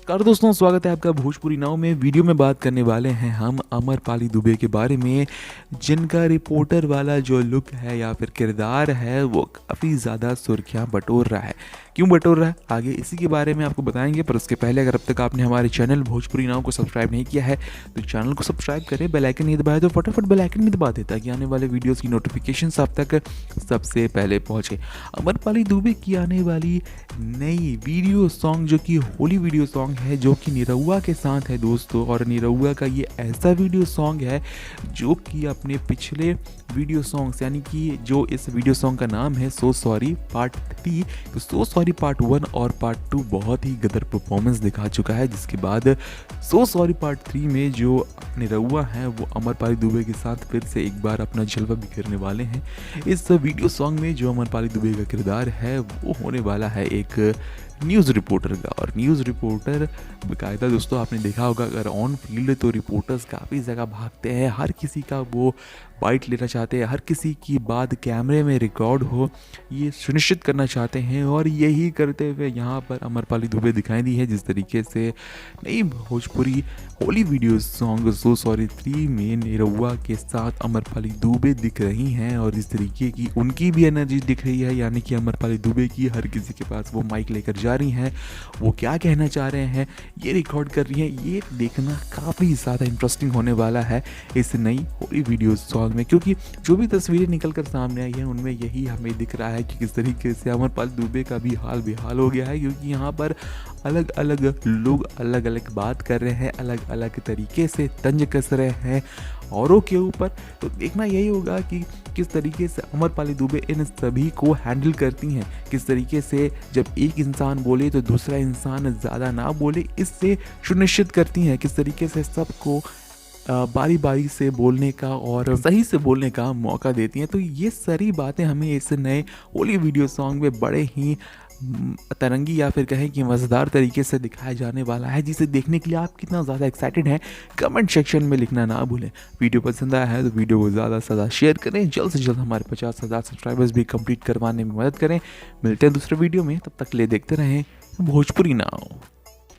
नमस्कार दोस्तों, स्वागत है आपका भोजपुरी नाव में। वीडियो में बात करने वाले हैं हम अमरपाली दुबे के बारे में, जिनका रिपोर्टर वाला जो लुक है या फिर किरदार है वो काफ़ी ज़्यादा सुर्खियां बटोर रहा है। क्यों बटोर रहा है आगे इसी के बारे में आपको बताएंगे, पर उसके पहले अगर अब तक आपने हमारे चैनल भोजपुरी नाव को सब्सक्राइब नहीं किया है तो चैनल को सब्सक्राइब करें। बेल आइकन नहीं दबाया तो फटाफट बेल आइकन भी दबा देता कि आने वाले वीडियोज़ की नोटिफिकेशन आप तक सबसे पहले पहुँचे। अमरपाली दुबे की आने वाली नई वीडियो सॉन्ग जो कि होली वीडियो सॉन्ग है, जो कि निरहुआ के साथ है दोस्तों। और निरहुआ का ये ऐसा वीडियो सॉन्ग है जो कि अपने पिछले वीडियो सॉन्ग्स, यानी कि जो इस वीडियो सॉन्ग का नाम है सो सॉरी पार्ट 3, तो सो सॉरी पार्ट 1 और पार्ट 2 बहुत ही गदर परफॉर्मेंस दिखा चुका है। जिसके बाद सो सॉरी पार्ट 3 में जो निरहुआ हैं वो अमरपाली दुबे के साथ फिर से एक बार अपना जलवा बिखेरने वाले हैं। इस वीडियो सॉन्ग में जो अमरपाली दुबे का किरदार है वो होने वाला है एक न्यूज़ रिपोर्टर का। और न्यूज़ रिपोर्टर बाकायदा दोस्तों आपने देखा होगा, अगर ऑन फील्ड तो रिपोर्टर्स काफ़ी जगह भागते हैं, हर किसी का वो बाइट लेना चाहते हैं, हर किसी की बात कैमरे में रिकॉर्ड हो ये सुनिश्चित करना चाहते हैं। और यही करते हुए यहाँ पर अमरपाली दुबे दिखाई दी है। जिस तरीके से नई Bhojpuri Holi video song so sorry 3 में निरहुआ के साथ अमरपाली दुबे दिख रही हैं, और इस तरीके की उनकी भी एनर्जी दिख रही है, यानी कि अमरपाली दुबे की हर किसी के पास वो माइक लेकर जा रही हैं, वो क्या कहना चाह रहे हैं ये रिकॉर्ड कर रही हैं। ये देखना काफ़ी ज़्यादा इंटरेस्टिंग होने वाला है इस नई होली वीडियो सॉन्ग में, क्योंकि जो भी तस्वीरें निकल कर सामने आई हैं उनमें यही हमें दिख रहा है कि किस तरीके से अमरपाली दुबे का भी हाल बेहाल हो गया है। क्योंकि यहाँ पर अलग अलग लोग अलग अलग बात कर रहे हैं, अलग अलग तरीके से तंज कस रहे हैं औरों के ऊपर। तो देखना यही होगा कि किस तरीके से अमरपाली दुबे इन सभी को हैंडल करती हैं, किस तरीके से जब एक इंसान बोले तो दूसरा इंसान ज़्यादा ना बोले, इससे सुनिश्चित करती हैं, किस तरीके से सबको बारी बारी से बोलने का और सही से बोलने का मौका देती हैं। तो ये सारी बातें हमें इस नए होली वीडियो सॉन्ग में बड़े ही तरंगी या फिर कहें कि मज़ेदार तरीके से दिखाया जाने वाला है, जिसे देखने के लिए आप कितना ज़्यादा एक्साइटेड हैं कमेंट सेक्शन में लिखना ना भूलें। वीडियो पसंद आया है तो वीडियो को ज़्यादा से ज़्यादा शेयर करें, जल्द से जल्द हमारे 50,000 सब्सक्राइबर्स भी कंप्लीट करवाने में मदद करें। मिलते हैं दूसरे वीडियो में, तब तक ले देखते रहें भोजपुरी नाव।